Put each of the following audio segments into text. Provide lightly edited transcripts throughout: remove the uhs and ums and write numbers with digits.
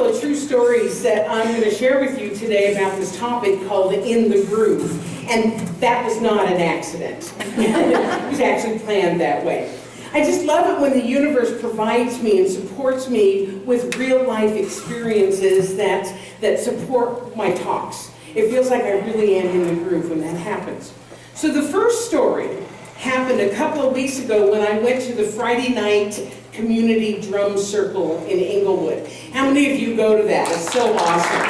couple of true stories that I'm going to share with you today about this topic called In the Groove. And that was not an accident. It was actually planned that way. I just love it when the universe provides me and supports me with real-life experiences that support my talks. It feels like I really am in the groove when that happens. So the first story happened a couple of weeks ago when I went to the Friday night community drum circle in Inglewood. How many of you go to that? It's so awesome.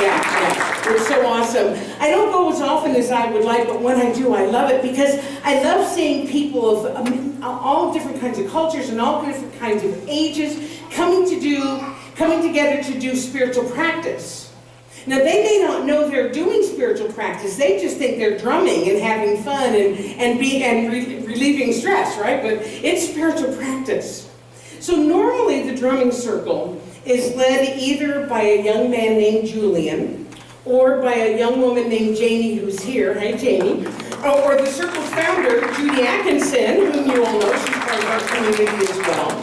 Yeah. It's so awesome. I don't go as often as I would like, but when I do, I love it because I love seeing people of all different kinds of cultures and all different kinds of ages coming together to do spiritual practice. Now, they may not know they're doing spiritual practice. They just think they're drumming and having fun and relieving stress, right? But it's spiritual practice. So normally the drumming circle is led either by a young man named Julian or by a young woman named Jamie who's here. Hi, Jamie. Or the circle's founder, Judy Atkinson, whom you all know. She's part of our community as well.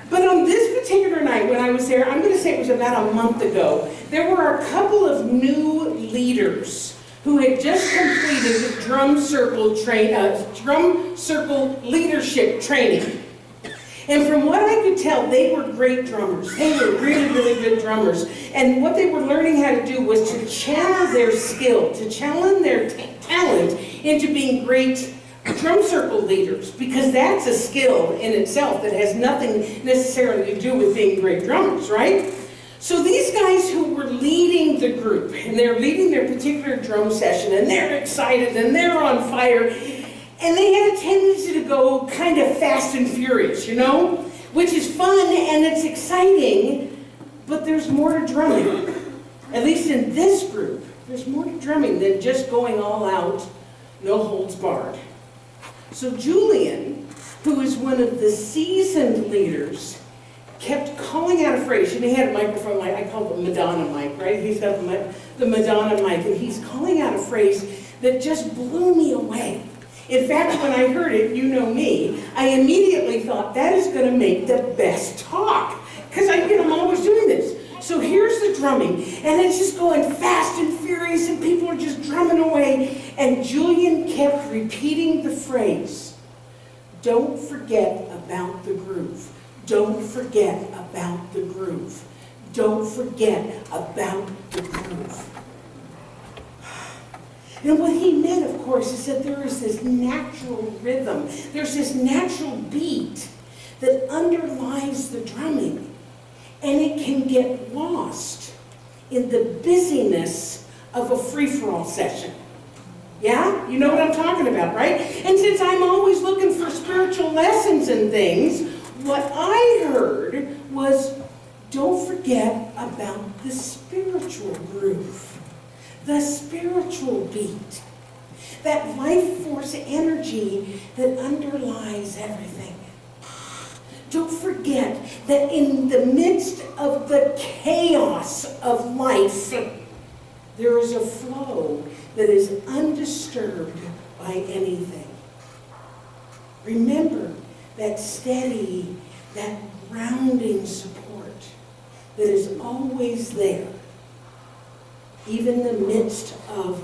But on this particular night when I was there, I'm going to say it was about a month ago, there were a couple of new leaders who had just completed drum circle leadership training. And from what I could tell, they were great drummers. They were really, really good drummers. And what they were learning how to do was to channel their skill, to channel their talent into being great drum circle leaders, because that's a skill in itself that has nothing necessarily to do with being great drummers, right? So these guys who were leading the group, and they're leading their particular drum session, and they're excited, and they're on fire, and they had a tendency to go kind of fast and furious, you know? Which is fun, and it's exciting, but there's more to drumming. At least in this group, there's more to drumming than just going all out, no holds barred. So Julian, who is one of the seasoned leaders, kept calling out a phrase, and he had a microphone, like I call it the Madonna mic, right? He's got the Madonna mic, and he's calling out a phrase that just blew me away. In fact, when I heard it, you know me, I immediately thought, that is going to make the best talk, because I'm always doing this. So here's the drumming, and it's just going fast and furious, and people are just drumming away. And Julian kept repeating the phrase, don't forget about the groove. Don't forget about the groove. Don't forget about the groove. And what he meant, of course, is that there is this natural rhythm. There's this natural beat that underlies the drumming. And it can get lost in the busyness of a free-for-all session. Yeah? You know what I'm talking about, right? And since I'm always looking for spiritual lessons and things, what I heard was, don't forget about the spiritual groove, the spiritual beat, that life force energy that underlies everything. Don't forget that in the midst of the chaos of life, there is a flow that is undisturbed by anything. Remember that steady, that grounding support that is always there, even in the midst of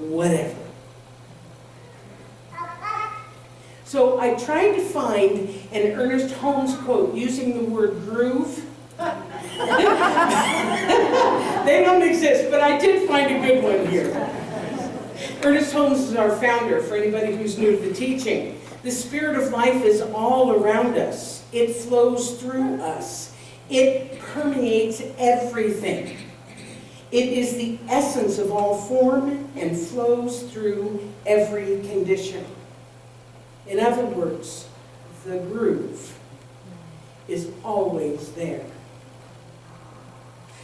whatever. So I tried to find an Ernest Holm's quote using the word groove. They don't exist, but I did find a good one here. Ernest Holmes is our founder, for anybody who's new to the teaching. The spirit of life is all around us. It flows through us. It permeates everything. It is the essence of all form and flows through every condition. In other words, the groove is always there.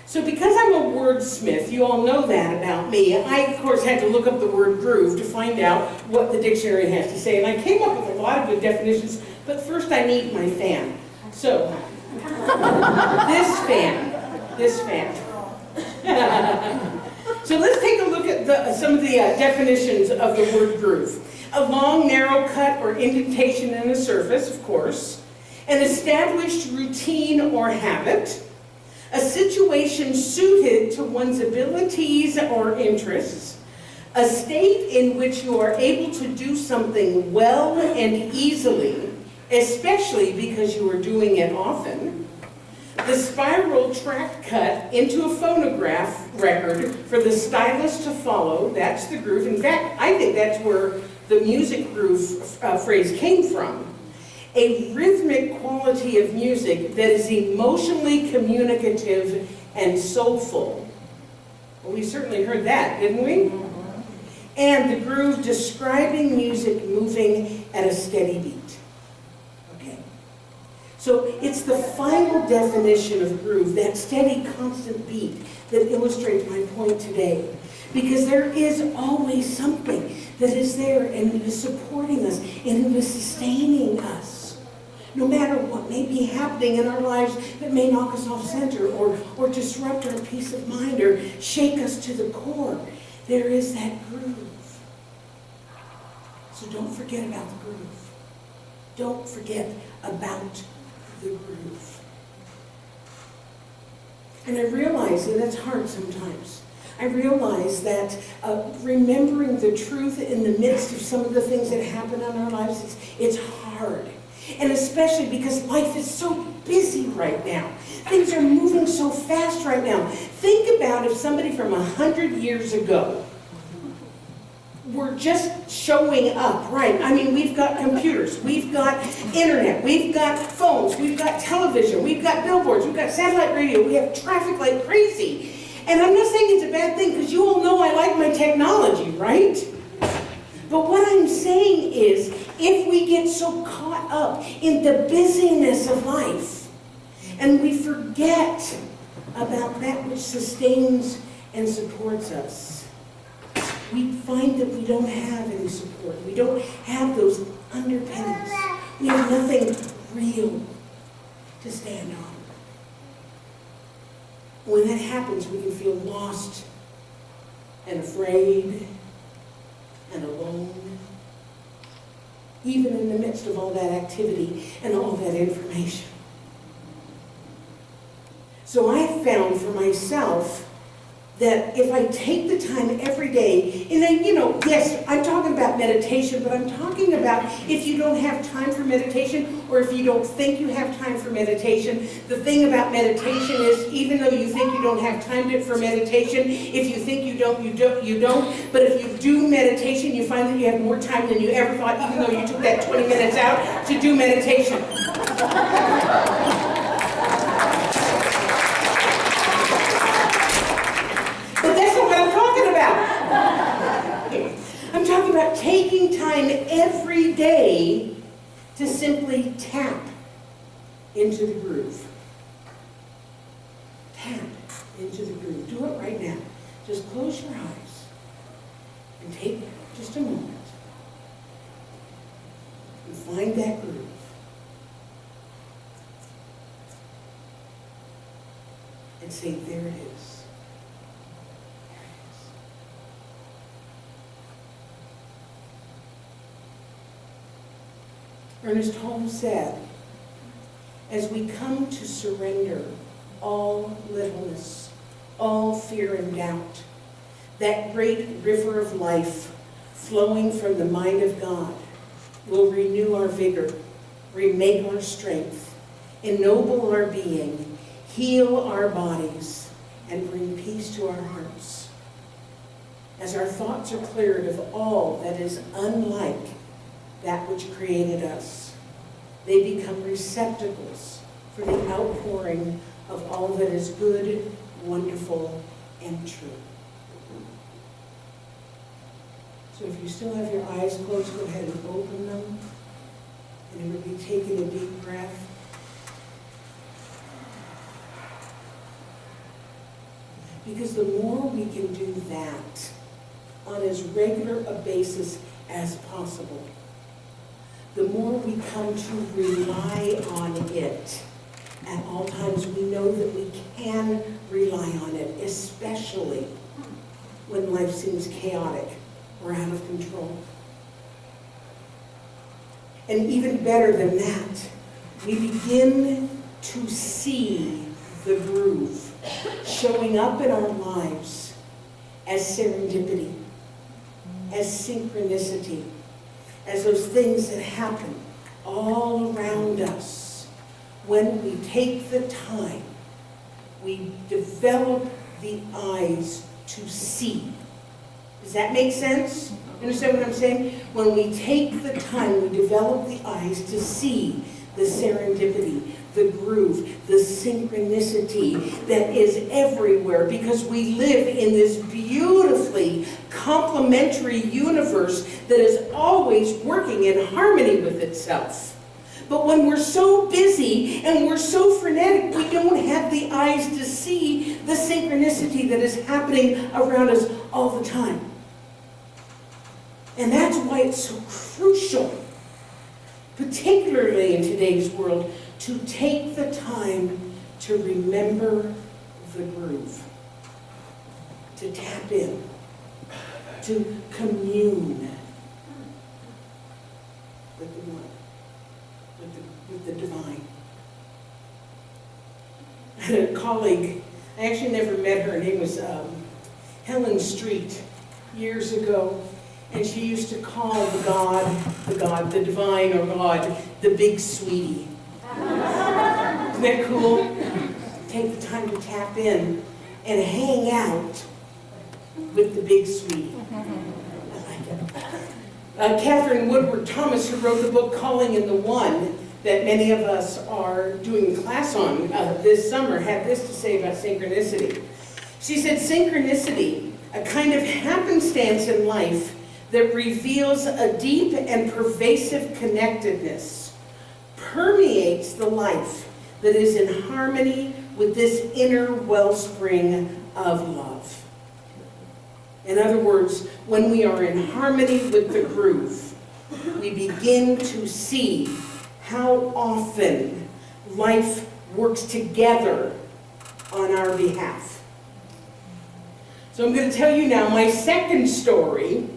So because I'm a wordsmith, you all know that about me, I of course had to look up the word groove to find out what the dictionary has to say, and I came up with a lot of good definitions, but first I need my fan. So, this fan. So let's take a look at some of the definitions of the word groove. A long, narrow cut or indentation in the surface, of course. An established routine or habit. A situation suited to one's abilities or interests, a state in which you are able to do something well and easily, especially because you are doing it often. The spiral track cut into a phonograph record for the stylist to follow, that's the groove. In fact, I think that's where the music groove phrase came from. A rhythmic quality of music that is emotionally communicative and soulful. Well, we certainly heard that, didn't we? And the groove describing music moving at a steady beat. Okay. So it's the final definition of groove, that steady, constant beat that illustrates my point today. Because there is always something that is there and it is supporting us and it is sustaining us. No matter what may be happening in our lives that may knock us off center or disrupt our peace of mind or shake us to the core, there is that groove. So don't forget about the groove. Don't forget about the groove. And I realize that that's hard sometimes. I realize that remembering the truth in the midst of some of the things that happen in our lives, it's hard. And especially because life is so busy right now. Things are moving so fast right now. Think about if somebody from 100 years ago were just showing up, right? I mean, we've got computers, we've got internet, we've got phones, we've got television, we've got billboards, we've got satellite radio, we have traffic like crazy. And I'm not saying it's a bad thing, because you all know I like my technology, right? But what I'm saying is, if we get so caught up in the busyness of life, and we forget about that which sustains and supports us, we find that we don't have any support. We don't have those underpinnings. We have nothing real to stand on. When that happens, we can feel lost and afraid and alone, even in the midst of all that activity and all that information. So I found for myself that if I take the time every day, and then, yes, I'm talking about meditation, but I'm talking about if you don't have time for meditation, or if you don't think you have time for meditation. The thing about meditation is, even though you think you don't have time for meditation, if you think you don't, you don't. But if you do meditation, you find that you have more time than you ever thought, even though you took that 20 minutes out to do meditation. I'm talking about taking time every day to simply tap into the groove. Tap into the groove. Do it right now. Just close your eyes and take just a moment and find that groove. And say, there it is. Ernest Holm said, as we come to surrender all littleness, all fear and doubt, that great river of life flowing from the mind of God will renew our vigor, remake our strength, ennoble our being, heal our bodies, and bring peace to our hearts. As our thoughts are cleared of all that is unlike that which created us, they become receptacles for the outpouring of all that is good, wonderful, and true. So if you still have your eyes closed, go ahead and open them. And it would be taking a deep breath. Because the more we can do that on as regular a basis as possible, the more we come to rely on it at all times. We know that we can rely on it, especially when life seems chaotic or out of control. And even better than that, we begin to see the groove, showing up in our lives as serendipity, as synchronicity, as those things that happen all around us. When we take the time, we develop the eyes to see. Does that make sense? You understand what I'm saying? When we take the time, we develop the eyes to see the serendipity, the groove, the synchronicity that is everywhere, because we live in this beautifully complementary universe that is always working in harmony with itself. But when we're so busy and we're so frenetic, we don't have the eyes to see the synchronicity that is happening around us all the time. And that's why it's so crucial, particularly in today's world, to take the time to remember the groove, to tap in, to commune with the one, with the divine. I had a colleague, I actually never met her. Her name was Helen Street, years ago. And she used to call the divine or God, the big sweetie. Isn't that cool? Take the time to tap in and hang out with the big sweetie. I like it. Catherine Woodward Thomas, who wrote the book Calling in the One, that many of us are doing a class on this summer, had this to say about synchronicity. She said, synchronicity, a kind of happenstance in life that reveals a deep and pervasive connectedness, permeates the life that is in harmony with this inner wellspring of love. In other words, when we are in harmony with the groove, we begin to see how often life works together on our behalf. So I'm going to tell you now my second story,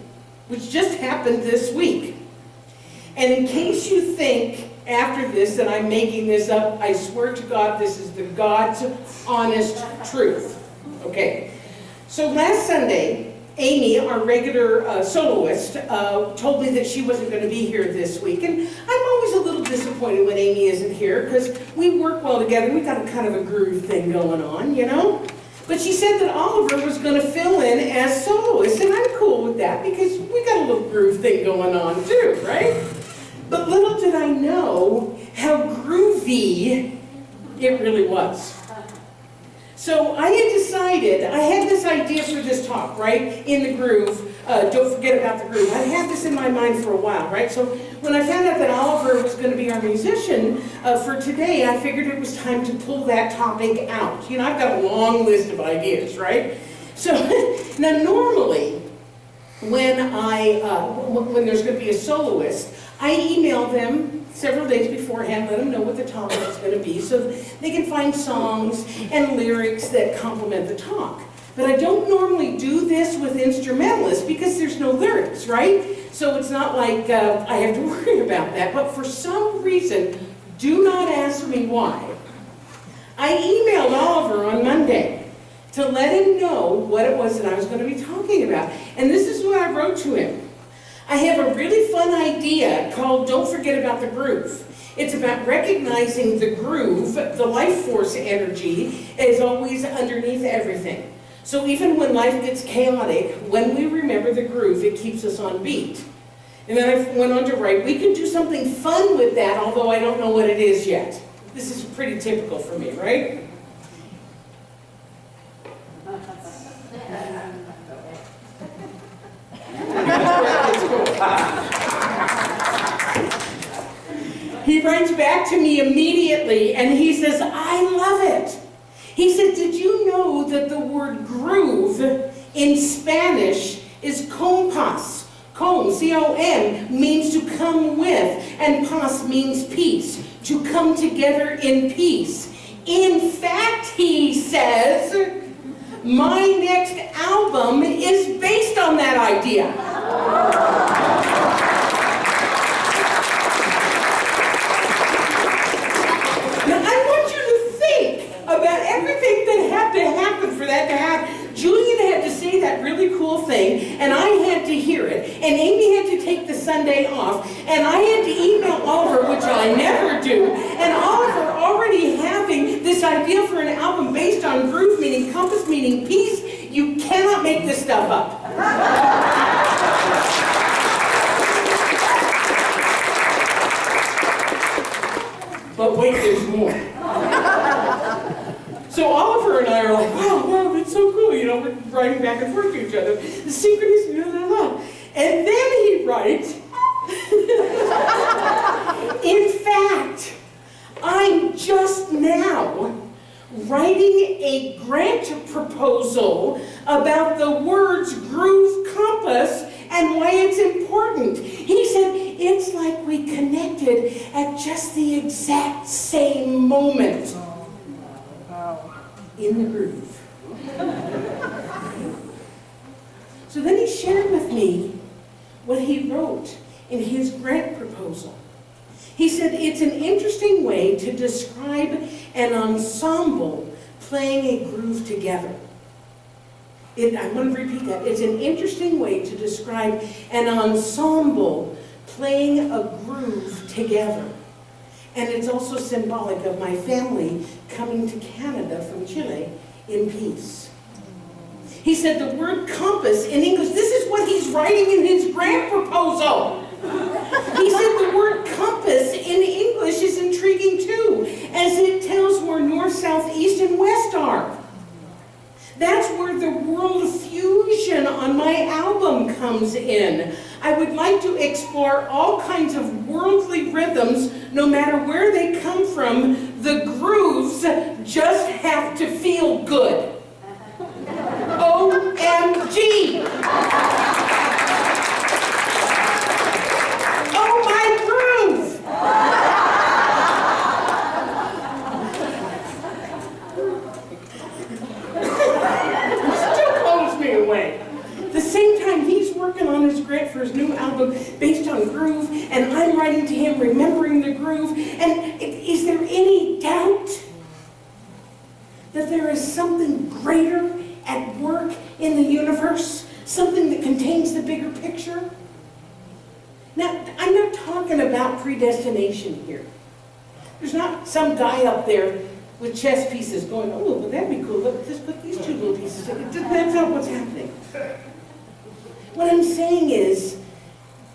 which just happened this week. And in case you think after this that I'm making this up, I swear to God, this is the God's honest truth. Okay. So last Sunday, Amy, our regular soloist, told me that she wasn't going to be here this week. And I'm always a little disappointed when Amy isn't here, because we work well together. We've got a kind of a groove thing going on, you know? But she said that Oliver was going to fill in as soloist, and I'm cool with that because we got a little groove thing going on too, right? But little did I know how groovy it really was. So I had decided, I had this idea for this talk, right? In the groove, don't forget about the groove. I had this in my mind for a while, right? So when I found out that Oliver was going to be our musician for today, I figured it was time to pull that topic out. You know, I've got a long list of ideas, right? So now normally, when there's going to be a soloist, I email them several days beforehand, let them know what the topic is going to be so they can find songs and lyrics that complement the talk. But I don't normally do this with instrumentalists because there's no lyrics, right? So it's not like I have to worry about that. But for some reason, do not ask me why, I emailed Oliver on Monday to let him know what it was that I was going to be talking about. And this is what I wrote to him. I have a really fun idea called Don't Forget About the Groove. It's about recognizing the groove, the life force energy, is always underneath everything. So even when life gets chaotic, when we remember the groove, it keeps us on beat. And then I went on to write, we can do something fun with that, although I don't know what it is yet. This is pretty typical for me, right? He writes back to me immediately and he says, I love it. He said, did you know that the word groove in Spanish is compás? Com, C-O-M, means to come with, and pas means peace, to come together in peace. In fact, he says, my next album is based on that idea. Now, I want you to think about and Amy had to take the Sunday off, and I had to email Oliver, which I never do, and Oliver already having this idea for an album based on groove, meaning compass, meaning peace. You cannot make this stuff up. But wait, there's more. So Oliver and I are like, wow, it's so cool, you know, we're writing back and forth to each other. The synchronicity, blah, blah, blah. And then he writes, in fact, I'm just now writing a grant proposal about the words groove compass and why it's important. He said, it's like we connected at just the exact same moment in the groove. So then he shared with me what he wrote in his grant proposal. He said, it's an interesting way to describe an ensemble playing a groove together. I want to repeat that. It's an interesting way to describe an ensemble playing a groove together. And it's also symbolic of my family coming to Canada from Chile in peace. He said the word compass in English, this is what he's writing in his grant proposal. He said the word compass in English is intriguing too, as it tells where north, south, east, and west are. That's where the world fusion on my album comes in. I would like to explore all kinds of worldly rhythms, no matter where they come from. The grooves just have to feel good. OMG! Oh, my groove! Still blows me away. At the same time, he's working on his grant for his new album based on groove, and I'm writing to him remembering the groove. And is there any doubt that there is something greater at work in the universe? Something that contains the bigger picture? Now, I'm not talking about predestination here. There's not some guy up there with chess pieces going, oh, well, that'd be cool. Let's put these two little pieces together. That's not what's happening. What I'm saying is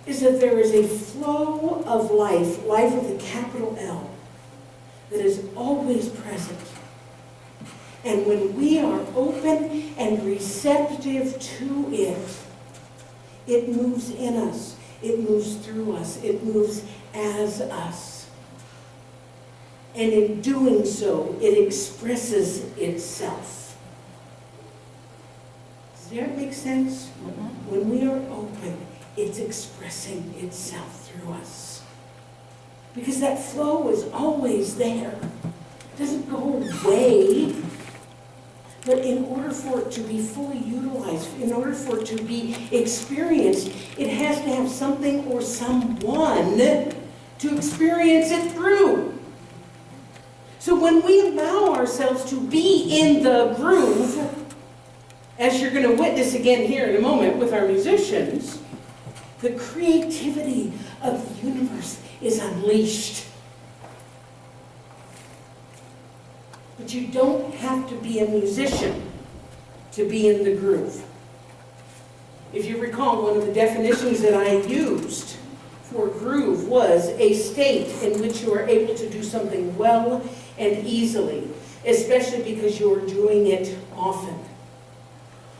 that there is a flow of life with a capital L, that is always present. And when we are open and receptive to it, it moves in us, it moves through us, it moves as us. And in doing so, it expresses itself. Does that make sense? When we are open, it's expressing itself through us. Because that flow is always there. It doesn't go away. But in order for it to be fully utilized, in order for it to be experienced, it has to have something or someone to experience it through. So when we allow ourselves to be in the groove, as you're going to witness again here in a moment with our musicians, the creativity of the universe is unleashed. But you don't have to be a musician to be in the groove. If you recall, one of the definitions that I used for groove was a state in which you are able to do something well and easily, especially because you are doing it often.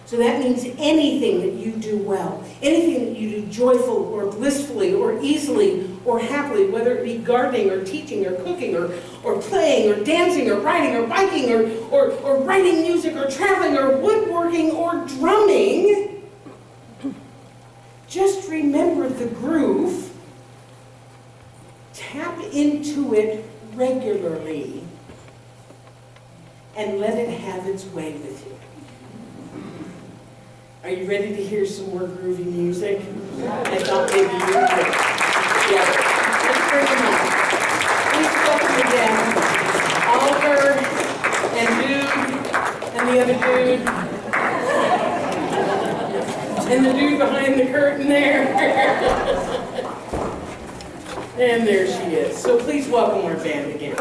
So that means anything that you do well, anything that you do joyful or blissfully or easily or happily, whether it be gardening or teaching or cooking or playing or dancing or riding or biking or writing music or traveling or woodworking or drumming, just remember the groove, tap into it regularly, and let it have its way with you. Are you ready to hear some more groovy music? I thought maybe you would. Yeah. Let's bring them up. Please welcome again Oliver and Dude and the other dude And the dude behind the curtain there. And there she is. So please welcome our band again.